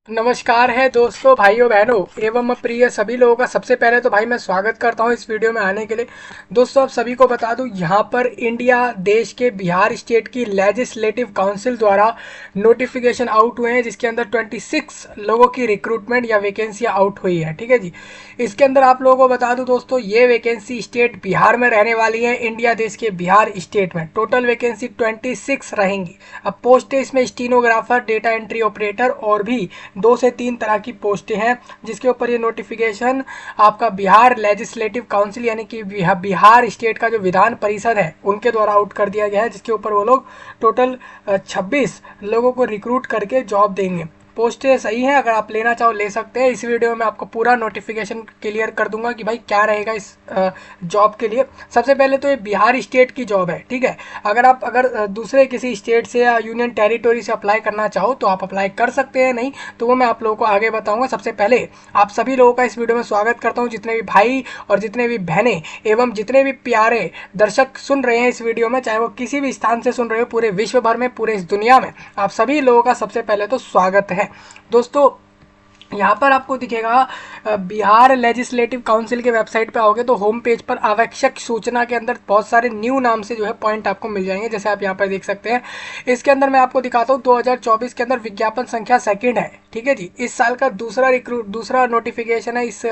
नमस्कार है दोस्तों, भाइयों बहनों एवं प्रिय सभी लोगों का। सबसे पहले तो भाई मैं स्वागत करता हूं इस वीडियो में आने के लिए। दोस्तों आप सभी को बता दूं, यहां पर इंडिया देश के बिहार स्टेट की लेजिस्लेटिव काउंसिल द्वारा नोटिफिकेशन आउट हुए हैं, जिसके अंदर 26 लोगों की रिक्रूटमेंट या वैकेंसियां आउट हुई है। ठीक है जी। इसके अंदर आप लोगों को बता दूं दोस्तों, ये वैकेंसी स्टेट बिहार में रहने वाली है। इंडिया देश के बिहार स्टेट में टोटल वैकेंसी 26 रहेंगी। अब पोस्ट है इसमें स्टीनोग्राफर, डेटा एंट्री ऑपरेटर और भी 2 से 3 तरह की पोस्टें हैं, जिसके ऊपर ये नोटिफिकेशन आपका बिहार लेजिस्लेटिव काउंसिल यानी कि बिहार स्टेट का जो विधान परिषद है उनके द्वारा आउट कर दिया गया है, जिसके ऊपर वो लोग टोटल 26 लोगों को रिक्रूट करके जॉब देंगे। पोस्टें सही हैं, अगर आप लेना चाहो ले सकते हैं। इस वीडियो में आपको पूरा नोटिफिकेशन क्लियर कर दूंगा कि भाई क्या रहेगा इस जॉब के लिए। सबसे पहले तो ये बिहार स्टेट की जॉब है। ठीक है। अगर दूसरे किसी स्टेट से या यूनियन टेरिटोरी से अप्लाई करना चाहो तो आप अप्लाई कर सकते हैं, नहीं तो वो मैं आप लोगों को आगे बताऊंगा। सबसे पहले आप सभी लोगों का इस वीडियो में स्वागत करता हूँ, जितने भी भाई और जितने भी बहनें एवं जितने भी प्यारे दर्शक सुन रहे हैं इस वीडियो में, चाहे वो किसी भी स्थान से सुन रहे हो, पूरे विश्व भर में, पूरे इस दुनिया में, आप सभी लोगों का सबसे पहले तो स्वागत है दोस्तों। यहाँ पर आपको दिखेगा बिहार लेजिस्लेटिव काउंसिल के वेबसाइट पे आओगे तो होम पेज पर आवश्यक सूचना के अंदर बहुत सारे न्यू नाम से जो है पॉइंट आपको मिल जाएंगे, जैसे आप यहाँ पर देख सकते हैं। इसके अंदर मैं आपको दिखाता हूँ 2024 के अंदर विज्ञापन संख्या सेकंड है। ठीक है जी। इस साल का दूसरा नोटिफिकेशन है इस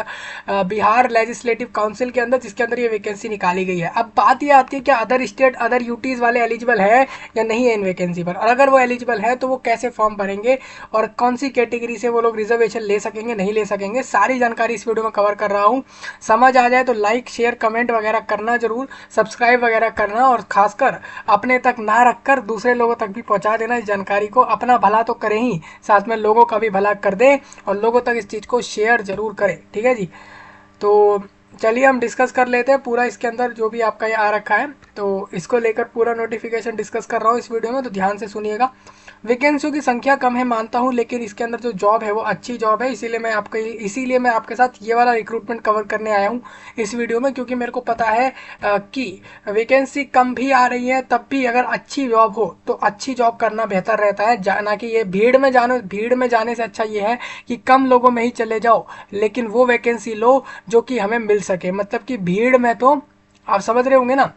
बिहार लेजिस्लेटिव काउंसिल के अंदर, जिसके अंदर ये वैकेंसी निकाली गई है। अब बात ये आती है कि अदर स्टेट अदर यूटीज वाले एलिजिबल है या नहीं है इन वैकेंसी पर, और अगर वो एलिजिबल है तो वो कैसे फॉर्म भरेंगे और कौन सी कैटेगरी से वो लोग रिजर्वेशन ले सकेंगे नहीं ले सकेंगे, सारी जानकारी इस वीडियो में कवर कर रहा हूँ। समझ आ जाए तो लाइक शेयर कमेंट वगैरह करना जरूर, सब्सक्राइब वगैरह करना, और खासकर अपने तक ना रखकर दूसरे लोगों तक भी पहुंचा देना इस जानकारी को। अपना भला तो करें ही, साथ में लोगों का भी भला कर दे और लोगों तक इस चीज़ को शेयर जरूर करें। ठीक है जी। तो चलिए हम डिस्कस कर लेते हैं पूरा इसके अंदर जो भी आपका ये आ रखा है, तो इसको लेकर पूरा नोटिफिकेशन डिस्कस कर रहा हूँ इस वीडियो में, तो ध्यान से सुनिएगा। वैकेंसियों की संख्या कम है मानता हूँ, लेकिन इसके अंदर जो जॉब है वो अच्छी जॉब है, इसीलिए मैं आपके साथ ये वाला रिक्रूटमेंट कवर करने आया हूँ इस वीडियो में, क्योंकि मेरे को पता है कि वैकेंसी कम भी आ रही है, तब भी अगर अच्छी जॉब हो तो अच्छी जॉब करना बेहतर रहता है, ना कि ये भीड़ में जाने से अच्छा ये है कि कम लोगों में ही चले जाओ लेकिन वो वैकेंसी लो जो कि हमें मिल सके। मतलब कि भीड़ में तो आप समझ रहे होंगे ना,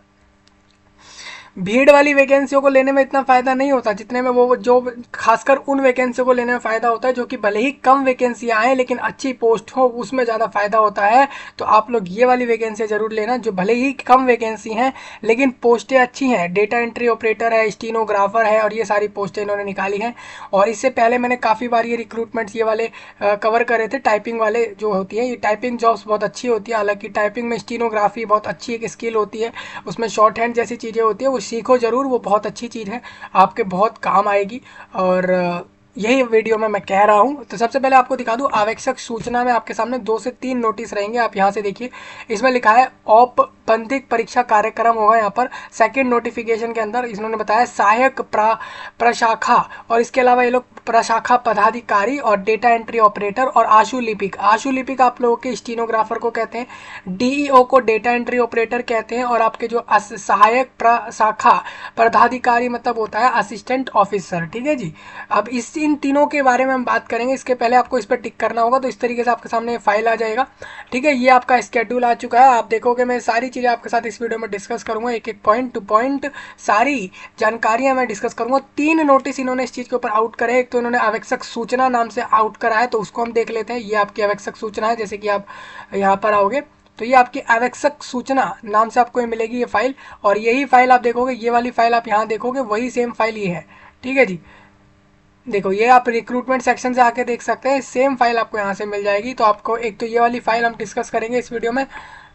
भीड़ वाली वैकेंसियों को लेने में इतना फायदा नहीं होता जितने में वो जो खासकर उन वैकेंसियों को लेने में फायदा होता है जो कि भले ही कम वैकेंसी आए लेकिन अच्छी पोस्ट हो, उसमें ज़्यादा फायदा होता है। तो आप लोग ये वाली वैकेंसी जरूर लेना जो भले ही कम वैकेंसी हैं लेकिन पोस्टें अच्छी हैं। डेटा एंट्री ऑपरेटर है, स्टीनोग्राफर है, और ये सारी पोस्टें इन्होंने निकाली हैं। और इससे पहले मैंने काफ़ी बार ये रिक्रूटमेंट्स ये वाले कवर करे थे। टाइपिंग वाले जो होती है, ये टाइपिंग जॉब्स बहुत अच्छी होती है। हालांकि टाइपिंग में स्टीनोग्राफी बहुत अच्छी एक स्किल होती है, उसमें शॉर्ट हैंड जैसी चीज़ें होती है, वो सीखो ज़रूर, वो बहुत अच्छी चीज़ है, आपके बहुत काम आएगी। और यही वीडियो में मैं कह रहा हूँ। तो सबसे पहले आपको दिखा दूँ आवश्यक सूचना में आपके सामने 2 से 3 नोटिस रहेंगे। आप यहाँ से देखिए, इसमें लिखा है औपबंधिक परीक्षा कार्यक्रम होगा। यहाँ पर सेकंड नोटिफिकेशन के अंदर इन्होंने बताया सहायक प्रशाखा, और इसके अलावा ये लोग प्रशाखा पदाधिकारी और डेटा एंट्री ऑपरेटर और आशु लिपिक आप लोगों के स्टीनोग्राफर को कहते हैं, डीईओ को डेटा एंट्री ऑपरेटर कहते हैं, और आपके जो सहायक प्रशाखा पदाधिकारी मतलब होता है असिस्टेंट ऑफिसर। ठीक है जी। अब इन तीनों के बारे में हम बात करेंगे। इसके पहले आपको इस पर टिक करना होगा, तो इस तरीके से आपके सामने फाइल आ जाएगा। ठीक है, ये आपका स्केड्यूल आ चुका है। आप देखोगे मैं सारी चीज़ें आपके साथ इस वीडियो में डिस्कस करूंगा, एक एक पॉइंट टू पॉइंट सारी जानकारियां मैं डिस्कस करूंगा। 3 नोटिस इन्होंने इस चीज़ के ऊपर आउट करे। एक तो इन्होंने आवश्यक सूचना नाम से आउट करा है, तो उसको हम देख लेते हैं। ये आपकी आवश्यक सूचना है, जैसे कि आप यहाँ पर आओगे तो ये आपकी आवश्यक सूचना नाम से आपको मिलेगी ये फाइल, और यही फाइल आप देखोगे, ये वाली फाइल आप यहाँ देखोगे, वही सेम फाइल ये है। ठीक है जी। देखो ये आप रिक्रूटमेंट सेक्शन से आके देख सकते हैं, सेम फाइल आपको यहाँ से मिल जाएगी। तो आपको एक तो ये वाली फाइल हम डिस्कस करेंगे इस वीडियो में,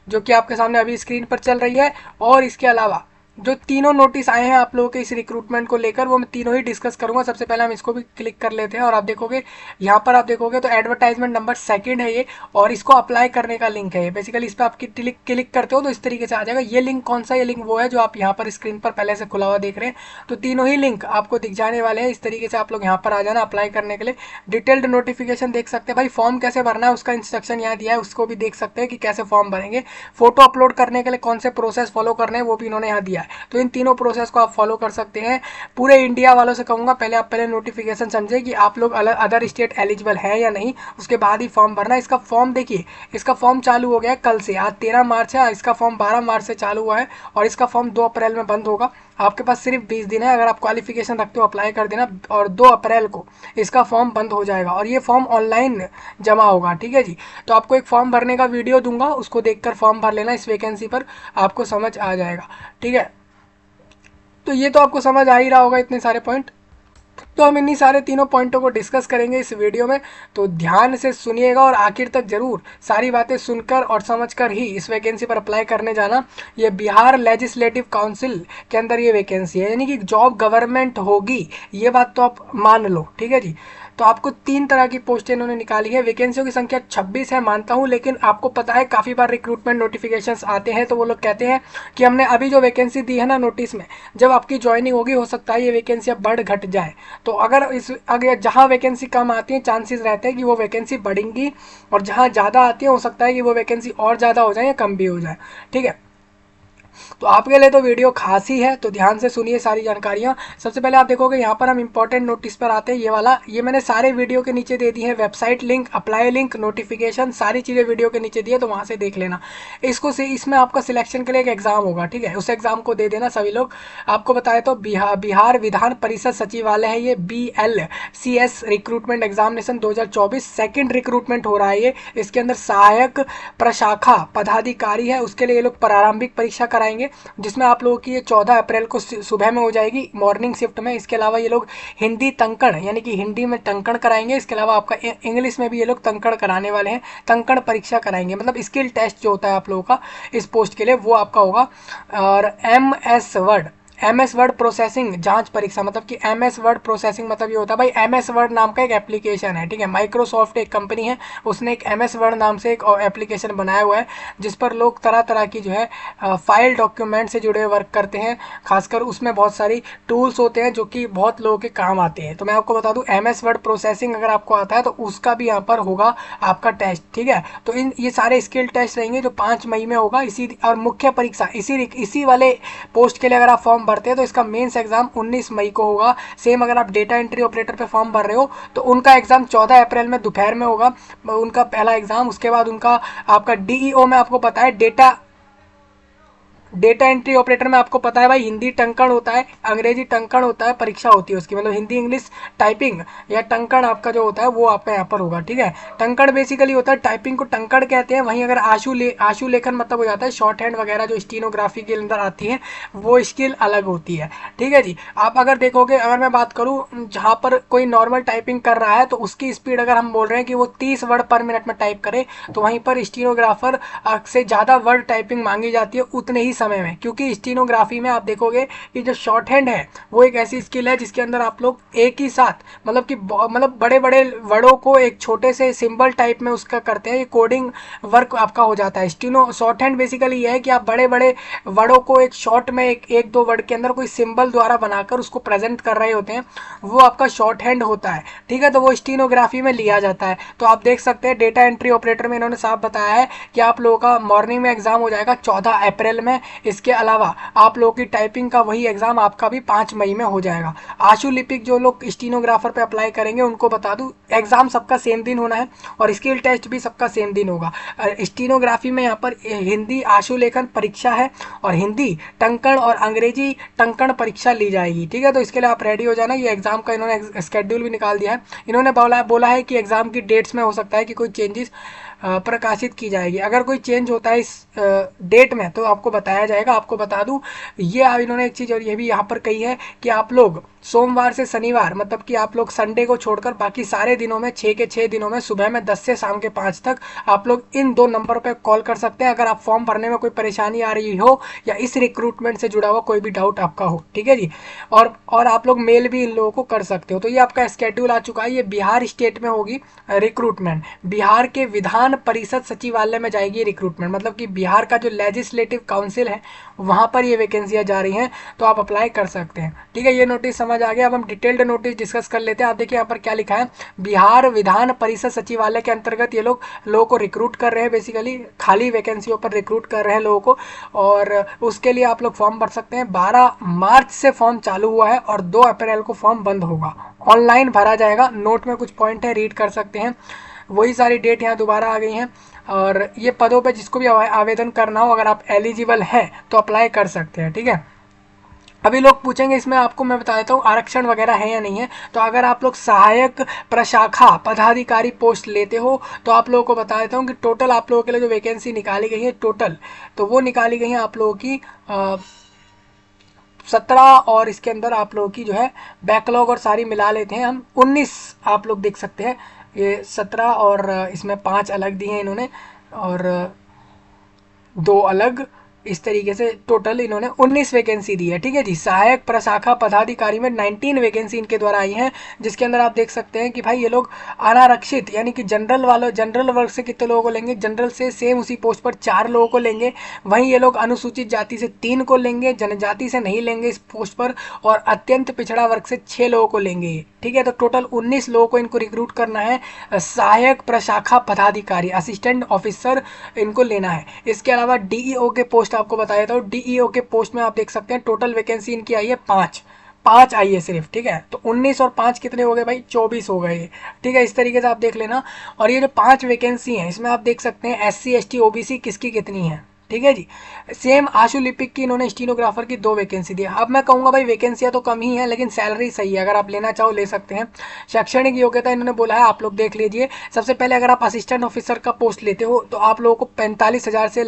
जो कि आपके सामने अभी स्क्रीन पर चल रही है। और इसके अलावा जो तीनों नोटिस आए हैं आप लोगों के इस रिक्रूटमेंट को लेकर, वो मैं तीनों ही डिस्कस करूंगा। सबसे पहले हम इसको भी क्लिक कर लेते हैं, और आप देखोगे यहाँ पर, आप देखोगे तो एडवर्टाइजमेंट नंबर 2 है ये, और इसको अप्लाई करने का लिंक है ये। बेसिकली इस पर आप क्लिक करते हो तो इस तरीके से आ जाएगा। ये लिंक कौन सा, ये लिंक वो है जो आप यहाँ पर स्क्रीन पर पहले से खुला हुआ देख रहे हैं। तो तीनों ही लिंक आपको दिख जाने वाले हैं। इस तरीके से आप लोग यहाँ पर आ जाना अप्लाई करने के लिए। डिटेल्ड नोटिफिकेशन देख सकते हैं भाई, फॉर्म कैसे भरना है उसका इंस्ट्रक्शन यहाँ दिया है, उसको भी देख सकते हैं कि कैसे फॉर्म भरेंगे। फोटो अपलोड करने के लिए कौन से प्रोसेस फॉलो करने हैं वो भी इन्होंने यहाँ दिया है। है। तो इन तीनों प्रोसेस को आप फॉलो कर सकते हैं। पूरे इंडिया वालों से कहूँगा पहले आप नोटिफिकेशन समझे कि आप लोग अदर स्टेट एलिजिबल है या नहीं, उसके बाद ही फॉर्म भरना। इसका फॉर्म देखिए, इसका फॉर्म चालू हो गया है कल से, आज 13 मार्च है, इसका फॉर्म 12 मार्च से चालू हुआ है और इसका फॉर्म 2 अप्रैल में बंद होगा। आपके पास सिर्फ 20 दिन है, अगर आप क्वालिफिकेशन रखते हो अप्लाई कर देना और 2 अप्रैल को इसका फॉर्म बंद हो जाएगा और ये फॉर्म ऑनलाइन जमा होगा। ठीक है जी, तो आपको एक फॉर्म भरने का वीडियो दूंगा, उसको देखकर फॉर्म भर लेना इस वैकेंसी पर, आपको समझ आ जाएगा। ठीक है, तो ये तो आपको समझ आ ही रहा होगा इतने सारे पॉइंट। तो हम इन्हीं सारे तीनों पॉइंटों को डिस्कस करेंगे इस वीडियो में, तो ध्यान से सुनिएगा और आखिर तक जरूर सारी बातें सुनकर और समझकर ही इस वैकेंसी पर अप्लाई करने जाना। ये बिहार लेजिस्लेटिव काउंसिल के अंदर ये वैकेंसी है, यानी कि जॉब गवर्नमेंट होगी, ये बात तो आप मान लो। ठीक है जी, तो आपको 3 तरह की पोस्टें इन्होंने निकाली है। वैकेंसियों की संख्या 26 है मानता हूँ, लेकिन आपको पता है काफ़ी बार रिक्रूटमेंट नोटिफिकेशंस आते हैं तो वो लोग कहते हैं कि हमने अभी जो वैकेंसी दी है ना नोटिस में, जब आपकी ज्वाइनिंग होगी हो सकता है ये वैकेंसी अब बढ़ घट जाए। तो अगर जहाँ वैकेंसी कम आती है चांसेस रहते हैं कि वो वैकेंसी बढ़ेंगी, और जहाँ ज़्यादा आती है हो सकता है कि वो वैकेंसी और ज़्यादा हो जाए या कम भी हो जाए। ठीक है, तो आपके लिए तो वीडियो खास ही है, तो ध्यान से सुनिए सारी जानकारियाँ। सबसे पहले आप देखोगे यहाँ पर हम इंपॉर्टेंट नोटिस पर आते हैं, ये वाला, ये मैंने सारे वीडियो के नीचे दे दी है, website link, apply link, notification, सारी चीज़ें वीडियो के नीचे दी है, तो वहाँ से देख लेना। इसको से इसमें आपका सिलेक्शन के लिए एक एग्जाम होगा। ठीक है, उस एग्जाम को दे देना सभी लोग। आपको बताए तो बिहार विधान परिषद सचिवालय है ये, BLCS recruitment examination 2024 second recruitment हो रहा है ये। इसके अंदर सहायक प्रशाखा पदाधिकारी है, उसके लिए ये लोग प्रारंभिक परीक्षा कराएंगे, जिसमें आप लोगों की ये 14 अप्रैल को सुबह में हो जाएगी मॉर्निंग शिफ्ट में। इसके अलावा ये लोग हिंदी टंकण यानी कि हिंदी में टंकण कराएंगे। इसके अलावा आपका इंग्लिश में भी ये लोग टंकण कराने वाले हैं, टंकण परीक्षा कराएंगे, मतलब स्किल टेस्ट जो होता है आप लोगों का इस पोस्ट के लिए वो आपका होगा। और MS वर्ड प्रोसेसिंग जांच परीक्षा, मतलब कि MS वर्ड प्रोसेसिंग मतलब ये होता है भाई, MS वर्ड नाम का एक एप्लीकेशन है। ठीक है, माइक्रोसॉफ्ट एक कंपनी है, उसने एक MS वर्ड नाम से एक एप्लीकेशन बनाया हुआ है, जिस पर लोग तरह तरह की जो है फाइल डॉक्यूमेंट से जुड़े वर्क करते हैं। खासकर उसमें बहुत सारी टूल्स होते हैं जो कि बहुत लोगों के काम आते हैं। तो मैं आपको बता दूं, MS वर्ड प्रोसेसिंग अगर आपको आता है तो उसका भी यहाँ पर होगा आपका टेस्ट। ठीक है, तो ये सारे स्किल टेस्ट रहेंगे जो 5 मई में होगा। और मुख्य परीक्षा इसी वाले पोस्ट के लिए अगर आप फॉर्म भरते हैं तो इसका मेंस एग्जाम 19 मई को होगा। सेम अगर आप डेटा एंट्री ऑपरेटर पे फॉर्म भर रहे हो तो उनका एग्जाम 14 अप्रैल में दोपहर में होगा, उनका पहला एग्जाम। उसके बाद उनका आपका DEO में आपको पता है डेटा एंट्री ऑपरेटर में आपको पता है भाई, हिंदी टंकण होता है, अंग्रेजी टंकण होता है, परीक्षा होती है उसकी, मतलब हिंदी इंग्लिश टाइपिंग या टंकण आपका जो होता है वो आपका यहाँ पर होगा। ठीक है, टंकण बेसिकली होता है, टाइपिंग को टंकण कहते हैं। वहीं अगर आशु लेखन मतलब हो जाता है शॉर्ट हैंड वगैरह जो स्टीनोग्राफी के अंदर आती है, वो स्किल अलग होती है। ठीक है जी, आप अगर देखोगे, अगर मैं बात करूँ जहाँ पर कोई नॉर्मल टाइपिंग कर रहा है तो उसकी स्पीड अगर हम बोल रहे हैं कि वो 30 वर्ड पर मिनट में टाइप करे, तो वहीं पर स्टीनोग्राफर से ज़्यादा वर्ड टाइपिंग मांगी जाती है उतने ही समय में, क्योंकि स्टीनोग्राफी में आप देखोगे कि जो शॉर्ट हैंड है वो एक ऐसी स्किल है जिसके अंदर आप लोग एक ही साथ मतलब बड़े बड़े वर्डों को एक छोटे से सिंबल टाइप में उसका करते हैं, ये कोडिंग वर्क आपका हो जाता है। शॉर्ट हैंड बेसिकली ये है कि आप बड़े बड़े वर्डों को एक शॉर्ट में एक दो वर्ड के अंदर कोई सिंबल द्वारा बनाकर उसको प्रेजेंट कर रहे होते हैं, वो आपका शॉर्ट हैंड होता है। ठीक है, तो वो स्टीनोग्राफी में लिया जाता है। तो आप देख सकते हैं डेटा एंट्री ऑपरेटर में इन्होंने साफ बताया है कि आप लोगों का मॉर्निंग में एग्जाम हो जाएगा 14 अप्रैल में। इसके अलावा आप लोगों की टाइपिंग का वही एग्जाम आपका भी 5 मई में हो जाएगा। आशु लिपिक जो लोग स्टीनोग्राफर पे अप्लाई करेंगे उनको बता दूं, एग्जाम सबका सेम दिन होना है और स्किल टेस्ट भी सबका सेम दिन होगा। स्टीनोग्राफी में यहाँ पर हिंदी आशु लेखन परीक्षा है और हिंदी टंकण और अंग्रेजी टंकण परीक्षा ली जाएगी। ठीक है, तो इसके लिए आप रेडी हो जाना। ये एग्जाम का इन्होंने स्केड्यूल भी निकाल दिया है। इन्होंने बोला है कि एग्जाम की डेट्स में हो सकता है कि कोई चेंजेस प्रकाशित की जाएगी। अगर कोई चेंज होता है इस डेट में तो आपको बताया जाएगा। आपको बता दूं, ये इन्होंने एक चीज़ और ये भी यहाँ पर कही है कि आप लोग सोमवार से शनिवार, मतलब कि आप लोग संडे को छोड़कर बाकी सारे दिनों में 6 के 6 दिनों में सुबह में 10 से शाम के 5 तक आप लोग इन 2 नंबरों पर कॉल कर सकते हैं अगर आप फॉर्म भरने में कोई परेशानी आ रही हो या इस रिक्रूटमेंट से जुड़ा हुआ कोई भी डाउट आपका हो। ठीक है जी, और आप लोग मेल भी इन लोगों को कर सकते हो। तो ये आपका स्केड्यूल आ चुका है। ये बिहार स्टेट में होगी रिक्रूटमेंट, बिहार के विधान परिषद सचिवालय में जाएगी रिक्रूटमेंट, मतलब कि बिहार का जो लेजिस्लेटिव काउंसिल है वहाँ पर ये वैकेंसियाँ जा रही हैं, तो आप अप्लाई कर सकते हैं। ठीक है, ये नोटिस समझ आ गया। अब हम डिटेल्ड नोटिस डिस्कस कर लेते हैं। आप देखिए यहाँ पर क्या लिखा है, बिहार विधान परिषद सचिवालय के अंतर्गत ये लोगों को रिक्रूट कर रहे हैं, बेसिकली खाली वैकेंसियों पर रिक्रूट कर रहे हैं लोगों को, और उसके लिए आप लोग फॉर्म भर सकते हैं। 12 मार्च से फॉर्म चालू हुआ है और 2 अप्रैल को फॉर्म बंद होगा। ऑनलाइन भरा जाएगा। नोट में कुछ पॉइंट है, रीड कर सकते हैं। वही सारी डेट यहाँ दोबारा आ गई हैं। और ये पदों पे जिसको भी आवेदन करना हो, अगर आप एलिजिबल हैं तो अप्लाई कर सकते हैं, ठीक है। अभी लोग पूछेंगे इसमें, आपको मैं बता देता हूँ आरक्षण वगैरह है या नहीं है। तो अगर आप लोग सहायक प्रशाखा पदाधिकारी पोस्ट लेते हो तो आप लोगों को बता देता हूँ कि टोटल आप लोगों के लिए जो वैकेंसी निकाली गई है टोटल, तो वो निकाली गई है आप लोगों की 17, और इसके अंदर आप लोगों की जो है बैकलॉग और सारी मिला लेते हैं हम 19 आप लोग देख सकते हैं। ये 17 और इसमें 5 अलग दिए हैं इन्होंने और 2 अलग, इस तरीके से टोटल इन्होंने 19 वैकेंसी दी है, ठीक है जी। सहायक प्रशाखा पदाधिकारी में 19 वैकेंसी इनके द्वारा आई हैं, जिसके अंदर आप देख सकते हैं कि भाई ये लोग अनारक्षित यानी कि जनरल वर्ग से कितने लोगों को लेंगे, जनरल से सेम उसी पोस्ट पर 4 लोगों को लेंगे। वहीं ये लोग अनुसूचित जाति से 3 को लेंगे, जनजाति से नहीं लेंगे इस पोस्ट पर, और अत्यंत पिछड़ा वर्ग से 6 लोगों को लेंगे, ठीक है। तो टोटल 19 लोगों को इनको रिक्रूट करना है। सहायक प्रशाखा पदाधिकारी असिस्टेंट ऑफिसर इनको लेना है। इसके अलावा डीईओ के पोस्ट आपको बता देता हूँ। डीईओ के पोस्ट में आप देख सकते हैं टोटल वैकेंसी इनकी आई है 5 आई है सिर्फ, ठीक है। तो 19 और 5 कितने हो गए भाई, 24 हो गए, ठीक है। इस तरीके से आप देख लेना। और ये जो 5 वैकेंसी हैं इसमें आप देख सकते हैं SC ST OBC किसकी कितनी है, ठीक है जी। सेम आशुलिपिक की इन्होंने स्टीनोग्राफर की 2 वैकेंसी दी है। अब मैं कहूँगा भाई वैकेंसियाँ तो कम ही है लेकिन सैलरी सही है, अगर आप लेना चाहो ले सकते हैं। शैक्षणिक योग्यता इन्होंने बोला है, आप लोग देख लीजिए। सबसे पहले अगर आप असिस्टेंट ऑफिसर का पोस्ट लेते हो तो आप लोगों को 45,000 से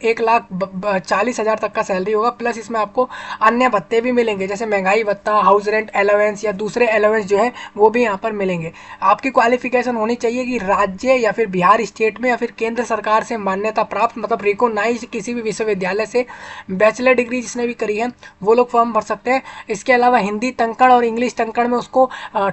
1,40,000 तक का सैलरी होगा, प्लस इसमें आपको अन्य भत्ते भी मिलेंगे, जैसे महंगाई भत्ता, हाउस रेंट अलावेंस या दूसरे अलावेंस जो है वो भी यहाँ पर मिलेंगे। आपकी क्वालिफिकेशन होनी चाहिए कि राज्य या फिर बिहार स्टेट में या फिर केंद्र सरकार से मान्यता प्राप्त, मतलब रिकॉग्नाइज्ड किसी भी विश्वविद्यालय से बैचलर डिग्री जिसने भी करी है वो लोग फॉर्म भर सकते हैं। इसके अलावा हिंदी तंकड़ और इंग्लिश तंकड़ में उसको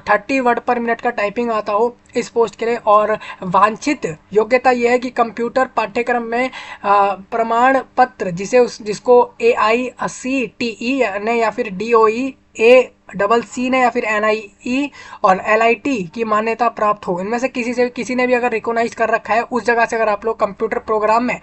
30 वर्ड पर मिनट का टाइपिंग आता हो इस पोस्ट के लिए। और वांछित योग्यता यह है कि कंप्यूटर पाठ्यक्रम में प्रमाण पत्र जिसको AICTE ने या फिर DOE ACC ने या फिर NIE और LIT की मान्यता प्राप्त हो, इनमें से किसी ने भी अगर रिकॉग्नाइज कर रखा है उस जगह से, अगर आप लोग कंप्यूटर प्रोग्राम में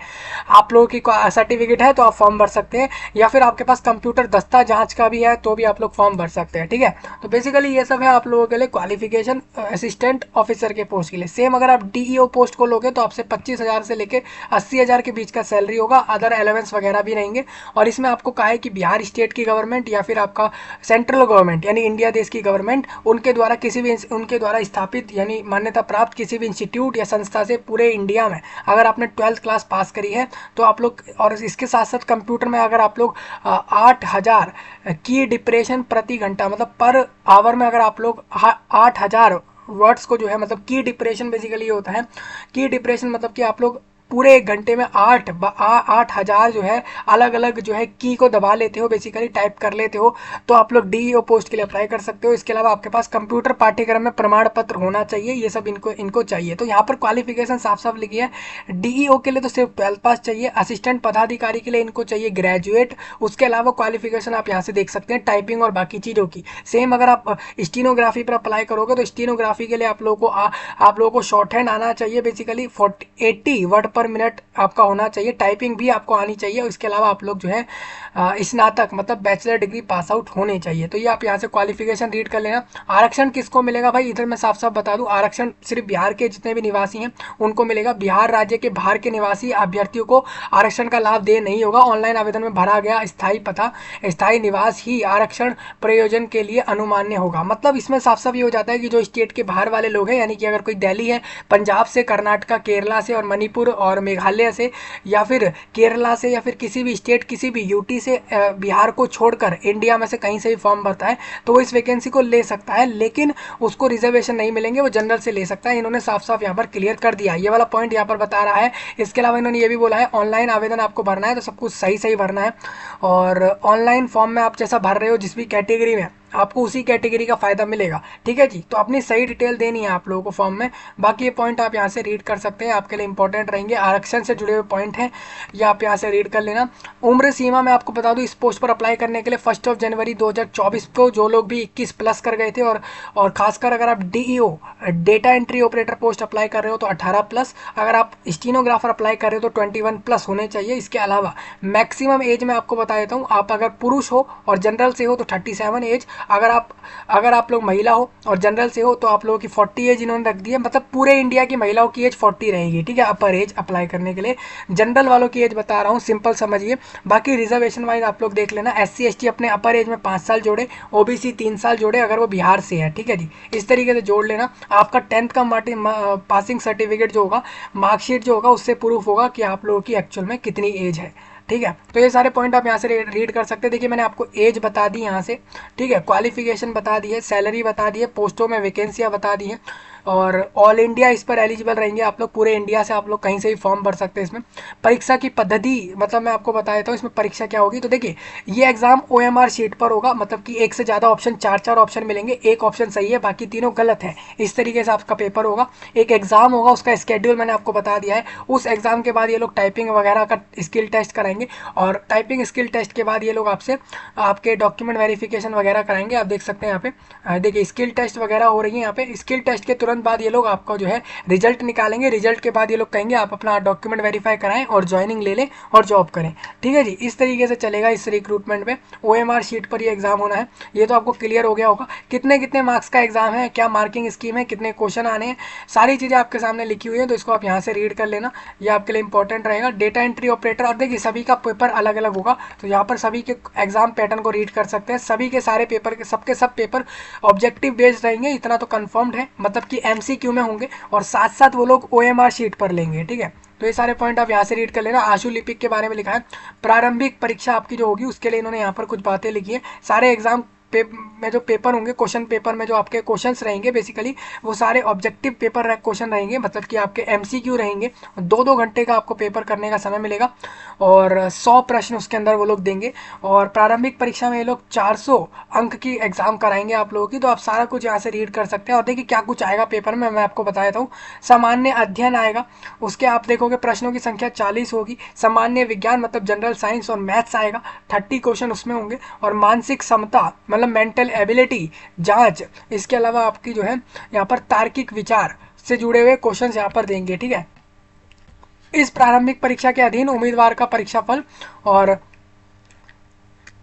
आप लोगों की सर्टिफिकेट है तो आप फॉर्म भर सकते हैं, या फिर आपके पास कंप्यूटर दस्ता जांच का भी है तो भी आप लोग फॉर्म भर सकते हैं, ठीक है। तो बेसिकली ये सब है आप लोगों के लिए क्वालिफिकेशन असिस्टेंट ऑफिसर के पोस्ट के लिए। सेम अगर आप DEO पोस्ट को लोगे तो आपसे 25,000 से लेकर 80,000 के बीच का सैलरी होगा, अदर एलेवेंस वगैरह भी रहेंगे। और इसमें आपको कहा है कि बिहार स्टेट की गवर्नमेंट या फिर आपका सेंट्रल गवर्नमेंट यानी इंडिया देश की गवर्नमेंट उनके द्वारा स्थापित यानी मान्यता प्राप्त किसी भी इंस्टीट्यूट या संस्था से पूरे इंडिया में अगर आपने 12th क्लास पास करी है तो आप लोग, और इसके साथ साथ कंप्यूटर में अगर आप लोग 8,000 की डिप्रेशन प्रति घंटा, मतलब पर आवर में अगर आप लोग 8,000 वर्ड्स को जो है, मतलब की डिप्रेशन बेसिकली ये होता है। की डिप्रेशन मतलब कि आप लोग पूरे एक घंटे में 8,000 जो है अलग अलग जो है की को दबा लेते हो, बेसिकली टाइप कर लेते हो, तो आप लोग DEO पोस्ट के लिए अप्लाई कर सकते हो। इसके अलावा आपके पास कंप्यूटर पाठ्यक्रम में प्रमाण पत्र होना चाहिए, ये सब इनको चाहिए। तो यहाँ पर क्वालिफिकेशन साफ साफ लिखी है। DEO के लिए तो सिर्फ 12th पास चाहिए, असिस्टेंट पदाधिकारी के लिए इनको चाहिए ग्रेजुएट। उसके अलावा क्वालिफिकेशन आप यहाँ से देख सकते हैं टाइपिंग और बाकी चीज़ों की। सेम अगर आप स्टीनोग्राफी पर अप्लाई करोगे तो स्टीनोग्राफी के लिए आप लोगों को शॉर्ट हैंड आना चाहिए, बेसिकली 80 वर्ड पर मिनट आपका होना चाहिए, टाइपिंग भी आपको आनी चाहिए। इसके अलावा आप लोग जो है स्नातक मतलब बैचलर डिग्री पास आउट होने चाहिए। तो ये आप यहाँ से क्वालिफिकेशन रीड कर लेना। आरक्षण किसको मिलेगा भाई, इधर मैं साफ साफ बता दूं, आरक्षण सिर्फ बिहार के जितने भी निवासी हैं उनको मिलेगा। बिहार राज्य के बाहर के निवासी अभ्यर्थियों को आरक्षण का लाभ दे नहीं होगा। ऑनलाइन आवेदन में भरा गया स्थायी पता, स्थायी निवास ही आरक्षण प्रयोजन के लिए अनुमान्य होगा। मतलब इसमें साफ साफ ये हो जाता है कि जो स्टेट के बाहर वाले लोग हैं, यानी कि अगर कोई दिल्ली है, पंजाब से, कर्नाटका, केरला से और मणिपुर और मेघालय से, या फिर केरला से, या फिर किसी भी स्टेट, किसी भी यूटी से बिहार को छोड़कर इंडिया में से कहीं से भी फॉर्म भरता है तो वो इस वैकेंसी को ले सकता है, लेकिन उसको रिजर्वेशन नहीं मिलेंगे, वो जनरल से ले सकता है। इन्होंने साफ साफ यहाँ पर क्लियर कर दिया, ये वाला पॉइंट यहाँ पर बता रहा है। इसके अलावा इन्होंने ये भी बोला है ऑनलाइन आवेदन आपको भरना है तो सब कुछ सही सही भरना है, और ऑनलाइन फॉर्म में आप जैसा भर रहे हो जिस भी कैटेगरी में आपको उसी कैटेगरी का फ़ायदा मिलेगा। ठीक है जी, तो अपनी सही डिटेल देनी है आप लोगों को फॉर्म में। बाकी ये पॉइंट आप यहाँ से रीड कर सकते हैं, आपके लिए इंपॉर्टेंट रहेंगे, आरक्षण से जुड़े हुए पॉइंट हैं, ये आप यहाँ से रीड कर लेना। उम्र सीमा मैं आपको बता दूँ, इस पोस्ट पर अप्लाई करने के लिए 1 जनवरी 2024 को जो लोग भी 21 प्लस कर गए थे, और खासकर अगर आप DEO data entry operator post apply कर रहे हो तो 18 प्लस, अगर आप स्टीनोग्राफर अप्लाई कर रहे हो तो 21 प्लस होने चाहिए। इसके अलावा मैक्सिमम एज मैं आपको बता देता हूँ, आप अगर पुरुष हो और जनरल से हो तो 37 एज, अगर आप लोग महिला हो और जनरल से हो तो आप लोगों की 40 एज इन्होंने रख दी है, मतलब पूरे इंडिया की महिलाओं की एज 40 रहेगी। ठीक है, अपर एज अप्लाई करने के लिए। जनरल वालों की एज बता रहा हूँ, सिंपल समझिए। बाकी रिजर्वेशन वाइज आप लोग देख लेना, SC ST अपने अपर एज में 5 साल जोड़े, OBC 3 साल जोड़े अगर वो बिहार से है। ठीक है जी, इस तरीके से जोड़ लेना। आपका 10th का पासिंग सर्टिफिकेट जो होगा, मार्कशीट जो होगा, उससे प्रूफ होगा कि आप लोगों की एक्चुअल में कितनी एज है। ठीक है, तो ये सारे पॉइंट आप यहाँ से रीड कर सकते हैं। देखिए मैंने आपको एज बता दी यहाँ से, ठीक है, क्वालिफिकेशन बता दी है, सैलरी बता दी है, पोस्टों में वैकेंसियाँ बता दी हैं, और ऑल इंडिया इस पर एलिजिबल रहेंगे आप लोग, पूरे इंडिया से आप लोग कहीं से भी फॉर्म भर सकते हैं इसमें। परीक्षा की पद्धति मतलब मैं आपको बता देता हूँ इसमें परीक्षा क्या होगी। तो देखिए ये एग्जाम OMR शीट पर होगा, मतलब कि एक से ज़्यादा ऑप्शन, 4 ऑप्शन मिलेंगे, एक ऑप्शन सही है बाकी तीनों गलत है, इस तरीके से आपका पेपर होगा। एक एग्जाम होगा, उसका स्केड्यूल मैंने आपको बता दिया है। उस एग्जाम के बाद ये लोग टाइपिंग वगैरह का स्किल टेस्ट कराएंगे, और टाइपिंग स्किल टेस्ट के बाद ये लोग आपसे आपके डॉक्यूमेंट वेरिफिकेशन वगैरह कराएंगे। आप देख सकते हैं यहाँ पे, देखिए स्किल टेस्ट वगैरह हो रही है यहाँ पे। स्किल टेस्ट के तुरंत बाद ये लोग आपका जो है रिजल्ट निकालेंगे, रिजल्ट के बाद ये लोग कहेंगे आप अपना डॉक्यूमेंट वेरीफाई कराएं और ज्वाइनिंग ले लें और जॉब करें। ठीक है जी, इस तरीके से चलेगा इस रिक्रूटमेंट में। OMR शीट पर ये एग्जाम होना है, ये तो आपको क्लियर हो गया होगा। कितने कितने मार्क्स का एग्जाम है, क्या मार्किंग स्कीम है, कितने क्वेश्चन आने हैं, सारी चीज़ें आपके सामने लिखी हुई है, तो इसको आप यहाँ से रीड कर लेना, ये आपके लिए इंपॉर्टेंट रहेगा। डेटा एंट्री ऑपरेटर, और देखिए सभी का पेपर अलग अलग होगा, तो यहाँ पर सभी के एग्जाम पैटर्न को रीड कर सकते हैं। सभी के सारे पेपर के सबके सब पेपर ऑब्जेक्टिव बेस्ड रहेंगे, इतना तो कंफर्म्ड है, मतलब कि MCQ में होंगे, और साथ साथ वो लोग OMR शीट पर लेंगे। ठीक है, तो ये सारे पॉइंट आप यहाँ से रीड कर लेना। आशु लिपिक के बारे में लिखा है, प्रारंभिक परीक्षा आपकी जो होगी उसके लिए इन्होंने यहाँ पर कुछ बातें लिखी है। सारे एग्जाम में जो पेपर होंगे, क्वेश्चन पेपर में जो आपके क्वेश्चंस रहेंगे बेसिकली वो सारे ऑब्जेक्टिव पेपर क्वेश्चन रहेंगे, मतलब कि आपके MCQ रहेंगे। 2-2 घंटे का आपको पेपर करने का समय मिलेगा, और 100 प्रश्न उसके अंदर वो लोग देंगे। और प्रारंभिक परीक्षा में ये लोग 400 अंक की एग्जाम कराएंगे आप लोगों की। तो आप सारा कुछ यहाँ से रीड कर सकते हैं। और देखिए क्या कुछ आएगा पेपर में, मैं आपको बता देता हूँ। सामान्य अध्ययन आएगा, उसके आप देखोगे प्रश्नों की संख्या 40 होगी। सामान्य विज्ञान मतलब जनरल साइंस और मैथ्स आएगा, 30 क्वेश्चन उसमें होंगे। और मानसिक क्षमता मतलब मेंटल एबिलिटी जांच, इसके अलावा आपकी जो है यहाँ पर तार्किक विचार से जुड़े हुए क्वेश्चंस यहाँ पर देंगे। ठीक है, इस प्रारंभिक परीक्षा के अधीन उम्मीदवार का परीक्षाफल और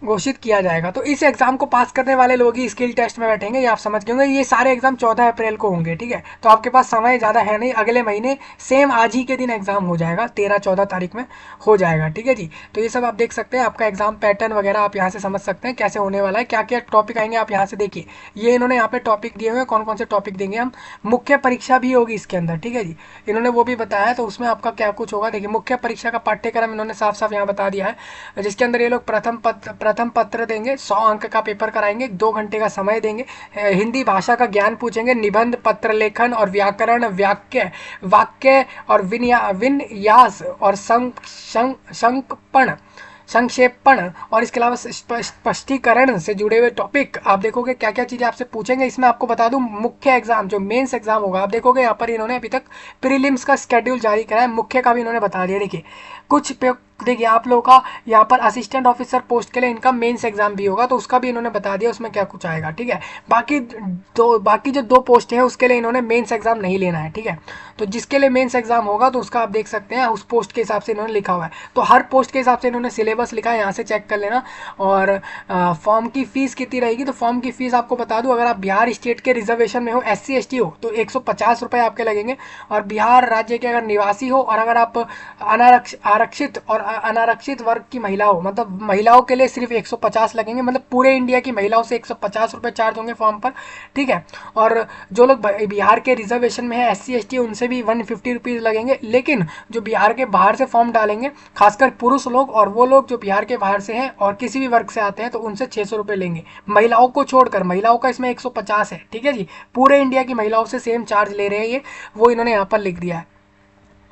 घोषित किया जाएगा। तो इस एग्जाम को पास करने वाले लोग ही स्किल टेस्ट में बैठेंगे, ये आप समझ गए होंगे। ये सारे एग्जाम 14 अप्रैल को होंगे। ठीक है, तो आपके पास समय ज़्यादा है नहीं, अगले महीने सेम आज ही के दिन एग्जाम हो जाएगा, 13-14 तारीख में हो जाएगा। ठीक है जी, तो ये सब आप देख सकते हैं, आपका एग्जाम पैटर्न वगैरह आप यहाँ से समझ सकते हैं कैसे होने वाला है, क्या क्या टॉपिक आएंगे आप यहाँ से देखिए। ये इन्होंने यहाँ पे टॉपिक दिए हुए हैं, कौन कौन से टॉपिक देंगे हम। मुख्य परीक्षा भी होगी इसके अंदर, ठीक है जी, इन्होंने वो भी बताया। तो उसमें आपका क्या कुछ होगा, देखिए मुख्य परीक्षा का पाठ्यक्रम इन्होंने साफ साफ यहाँ बता दिया है, जिसके अंदर ये लोग प्रथम पत्र देंगे, 100 अंक का पेपर कराएंगे, 2 घंटे का समय देंगे, हिंदी भाषा का ज्ञान पूछेंगे, निबंध, पत्र लेखन और व्याकरण, वाक्य और विन्यास और संक्षेपण और इसके अलावा स्पष्टीकरण से जुड़े हुए टॉपिक आप देखोगे क्या क्या चीज़ें आपसे पूछेंगे। इसमें आपको बता दूं मुख्य एग्जाम जो मेंस एग्जाम होगा, आप देखोगे यहाँ पर इन्होंने अभी तक प्रीलिम्स का स्केड्यूल जारी करा है, मुख्य का भी इन्होंने बता दिया। देखिए कुछ देखिए आप लोगों का यहाँ पर असिस्टेंट ऑफिसर पोस्ट के लिए इनका मेंस एग्जाम भी होगा, तो उसका भी इन्होंने बता दिया उसमें क्या कुछ आएगा। ठीक है, बाकी जो 2 पोस्ट है उसके लिए इन्होंने मेंस एग्जाम नहीं लेना है। ठीक है, तो जिसके लिए मेंस एग्जाम होगा तो उसका आप देख सकते हैं उस पोस्ट के हिसाब से इन्होंने लिखा हुआ है। तो हर पोस्ट के हिसाब से इन्होंने सिलेबस लिखा है, यहाँ से चेक कर लेना। और फॉर्म की फीस कितनी रहेगी, तो फॉर्म की फीस आपको बता दूँ, अगर आप बिहार स्टेट के रिजर्वेशन में हो, SC ST हो तो 150 रुपये आपके लगेंगे, और बिहार राज्य के अगर निवासी हो और अगर आप आरक्षित और अनारक्षित वर्ग की महिला हो, मतलब महिलाओं के लिए सिर्फ 150 लगेंगे, मतलब पूरे इंडिया की महिलाओं से 150 रुपये चार्ज होंगे फॉर्म पर। ठीक है, और जो लोग बिहार के रिजर्वेशन में है SC ST उनसे भी 150 रुपीज़ लगेंगे। लेकिन जो बिहार के बाहर से फॉर्म डालेंगे, खासकर पुरुष लोग और वो लोग जो बिहार के बाहर से हैं और किसी भी वर्ग से आते हैं, तो उनसे 600 रुपये लेंगे। महिलाओं को छोड़कर, महिलाओं का इसमें 150 है। ठीक है जी, पूरे इंडिया की महिलाओं से सेम चार्ज ले रहे हैं ये, वो इन्होंने यहाँ पर लिख दिया है।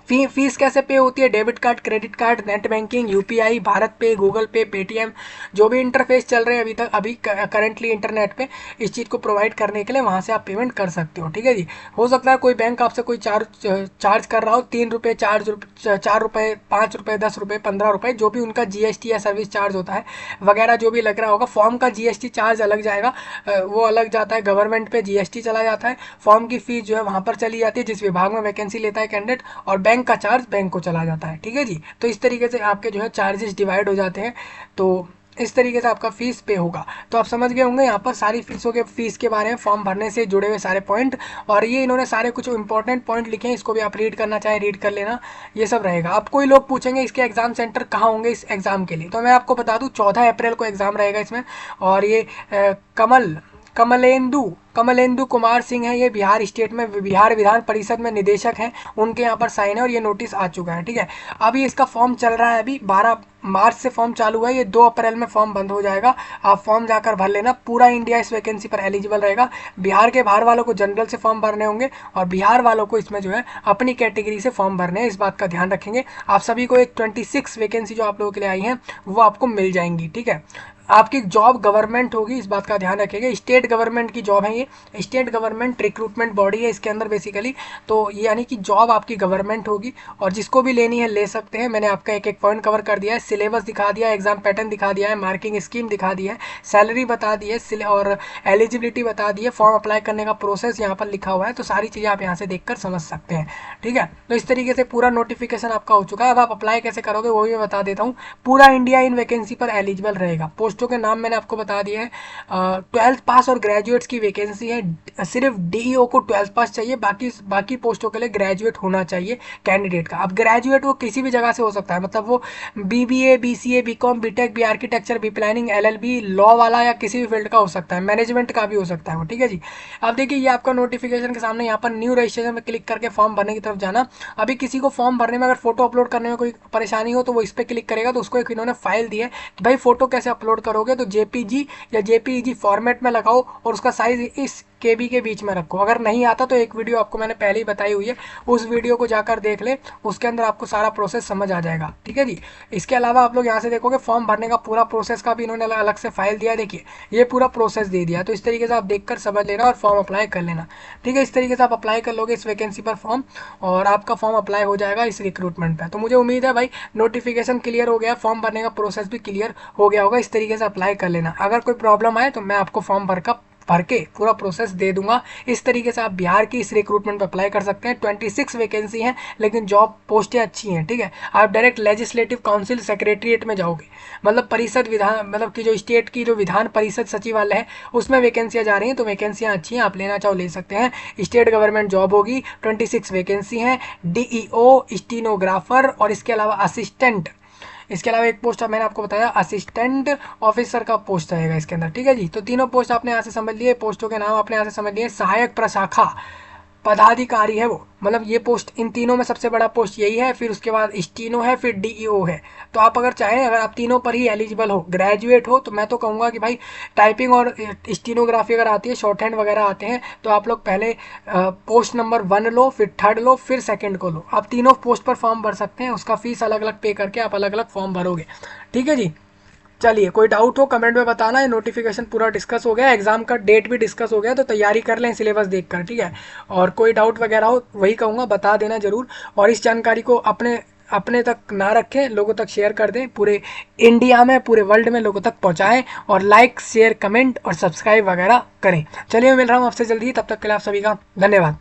फीस कैसे पे होती है, debit card, credit card, net banking, UPI, Bharat पे, गूगल पे, पेटीएम, जो भी इंटरफेस चल रहे हैं अभी करंटली इंटरनेट पे, इस चीज़ को प्रोवाइड करने के लिए वहाँ से आप पेमेंट कर सकते हो। ठीक है जी। हो सकता है कोई बैंक आपसे कोई चार्ज कर रहा हो, 3 रुपये, 4 रुपये, 5 रुपये, 10 रुपये, 15 रुपये, जो भी उनका जीएसटी या सर्विस चार्ज होता है वगैरह जो भी लग रहा होगा। फॉर्म का जीएसटी चार्ज अलग जाएगा, वो अलग जाता है, गवर्नमेंट पे जीएसटी चला जाता है, फॉर्म की फीस जो है वहाँ पर चली जाती है जिस विभाग में वैकेंसी लेता है कैंडिडेट, और बैंक का चार्ज बैंक को चला जाता है। ठीक है जी। तो इस तरीके से आपके जो है चार्जेस डिवाइड हो जाते हैं, तो इस तरीके से आपका फीस पे होगा। तो आप समझ गए होंगे यहाँ पर सारी फीसों के फीस के बारे में, फॉर्म भरने से जुड़े हुए सारे पॉइंट, और ये इन्होंने सारे कुछ इंपॉर्टेंट पॉइंट लिखे हैं, इसको भी आप रीड करना चाहें रीड कर लेना, ये सब रहेगा। अब कोई लोग पूछेंगे इसके एग्जाम सेंटर कहाँ होंगे इस एग्जाम के लिए, तो मैं आपको बता दूँ 14 अप्रैल को एग्जाम रहेगा इसमें। और ये कमलेंदु कुमार सिंह है, ये बिहार स्टेट में बिहार विधान परिषद में निदेशक हैं, उनके यहाँ पर साइन है और ये नोटिस आ चुका है। ठीक है। अभी इसका फॉर्म चल रहा है, अभी 12 मार्च से फॉर्म चालू है, ये 2 अप्रैल में फॉर्म बंद हो जाएगा। आप फॉर्म जाकर भर लेना। पूरा इंडिया इस वैकेंसी पर एलिजिबल रहेगा। बिहार के बाहर वालों को जनरल से फॉर्म भरने होंगे और बिहार वालों को इसमें जो है अपनी कैटेगरी से फॉर्म भरने हैं, इस बात का ध्यान रखेंगे। आप सभी को एक 26 वैकेंसी जो आप लोगों के लिए आई हैं वो आपको मिल जाएंगी। ठीक है। आपकी जॉब गवर्नमेंट होगी, इस बात का ध्यान रखेंगे। स्टेट गवर्नमेंट की जॉब है ये, स्टेट गवर्नमेंट रिक्रूटमेंट बॉडी है इसके अंदर बेसिकली। तो ये यानी कि जॉब आपकी गवर्नमेंट होगी और जिसको भी लेनी है ले सकते हैं। मैंने आपका एक एक पॉइंट कवर कर दिया है, सिलेबस दिखा दिया है, एग्जाम पैटर्न दिखा दिया है, मार्किंग स्कीम दिखा दी है, सैलरी बता दी है और एलिजिबिलिटी बता दी है, फॉर्म अप्लाई करने का प्रोसेस यहाँ पर लिखा हुआ है। तो सारी चीज़ें आप यहाँ से देखकर समझ सकते हैं। ठीक है। तो इस तरीके से पूरा नोटिफिकेशन आपका हो चुका है। अब आप अप्लाई कैसे करोगे वो भी मैं बता देता हूँ। पूरा इंडिया इन वैकेंसी पर एलिजिबल रहेगा। पोस्टों के नाम मैंने आपको बता दिए हैं। 12th पास और ग्रेजुएट्स की वैकेंसी है। सिर्फ डीईओ को 12th पास चाहिए, बाकी पोस्टों के लिए ग्रेजुएट होना चाहिए कैंडिडेट का। अब ग्रेजुएट वो किसी भी जगह से हो सकता है, मतलब वो BBA, BCA, BCom, BTech, B architecture, B planning, LLB, law वाला या किसी भी फील्ड का हो सकता है, मैनेजमेंट का भी हो सकता है वो। ठीक है जी। अब देखिए ये आपका नोटिफिकेशन के सामने यहाँ पर न्यू रजिस्ट्रेशन में क्लिक करके फॉर्म भरने की तरफ जाना। अभी किसी को फॉर्म भरने में अगर फोटो अपलोड करने में कोई परेशानी हो तो वो इस पर क्लिक करेगा, तो उसको एक इन्होंने फाइल दी है कि भाई फोटो कैसे अपलोड करोगे, तो जेपीजी या जेपीईजी फॉर्मेट में लगाओ और उसका साइज इस केबी के बीच में रखो। अगर नहीं आता तो एक वीडियो आपको मैंने पहले ही बताई हुई है, उस वीडियो को जाकर देख ले, उसके अंदर आपको सारा प्रोसेस समझ आ जाएगा। ठीक है जी। इसके अलावा आप लोग यहाँ से देखोगे फॉर्म भरने का पूरा प्रोसेस का भी इन्होंने अलग से फाइल दिया है। देखिए ये पूरा प्रोसेस दे दिया, तो इस तरीके से आप देखकर समझ लेना और फॉर्म अप्लाई कर लेना। ठीक है। इस तरीके से आप अप्लाई कर लोगे इस वैकेंसी पर फॉर्म और आपका फॉर्म अप्लाई हो जाएगा इस रिक्रूटमेंट पर। तो मुझे उम्मीद है भाई नोटिफिकेशन क्लियर हो गया, फॉर्म भरने का प्रोसेस भी क्लियर हो गया होगा। इस तरीके से अप्लाई कर लेना। अगर कोई प्रॉब्लम आए तो मैं आपको फॉर्म भर के पूरा प्रोसेस दे दूंगा। इस तरीके से आप बिहार की इस रिक्रूटमेंट पर अप्लाई कर सकते हैं। 26 वैकेंसी हैं लेकिन जॉब पोस्टें अच्छी हैं। ठीक है। आप डायरेक्ट लेजिस्लेटिव काउंसिल सेक्रेटरीट में जाओगे, मतलब परिषद विधान, मतलब कि जो स्टेट की जो विधान परिषद सचिवालय है उसमें वैकेंसियाँ जा रही हैं। तो वैकेंसियाँ अच्छी हैं, आप लेना चाहो ले सकते हैं। स्टेट गवर्नमेंट जॉब होगी, 26 वैकेंसी हैं। डीईओ, स्टीनोग्राफर और इसके अलावा असिस्टेंट, इसके अलावा एक पोस्ट मैंने आपको बताया असिस्टेंट ऑफिसर का पोस्ट रहेगा इसके अंदर। ठीक है जी। तो तीनों पोस्ट आपने यहाँ से समझ लिए, पोस्टों के नाम आपने यहाँ से समझ लिए। सहायक प्रशाखा पदाधिकारी है वो, मतलब ये पोस्ट, इन तीनों में सबसे बड़ा पोस्ट यही है। फिर उसके बाद स्टीनो है, फिर डीईओ है। तो आप अगर चाहें, अगर आप तीनों पर ही एलिजिबल हो, ग्रेजुएट हो, तो मैं तो कहूँगा कि भाई टाइपिंग और स्टीनोग्राफी अगर आती है, शॉर्ट हैंड वगैरह आते हैं, तो आप लोग पहले पोस्ट नंबर 1 लो, फिर 3rd लो, फिर 2nd को लो। आप तीनों पोस्ट पर फॉर्म भर सकते हैं, उसका फीस अलग अलग पे करके आप अलग अलग फॉर्म भरोगे। ठीक है जी। चलिए कोई डाउट हो कमेंट में बताना। ये नोटिफिकेशन पूरा डिस्कस हो गया, एग्जाम का डेट भी डिस्कस हो गया, तो तैयारी कर लें सिलेबस देखकर। ठीक है। और कोई डाउट वगैरह हो वही कहूँगा बता देना ज़रूर, और इस जानकारी को अपने तक ना रखें, लोगों तक शेयर कर दें, पूरे इंडिया में पूरे वर्ल्ड में लोगों तक पहुँचाएँ, और लाइक शेयर कमेंट और सब्सक्राइब वगैरह करें। चलिए मैं मिल रहा हूँ आपसे जल्दी, तब तक के लिए आप सभी का धन्यवाद।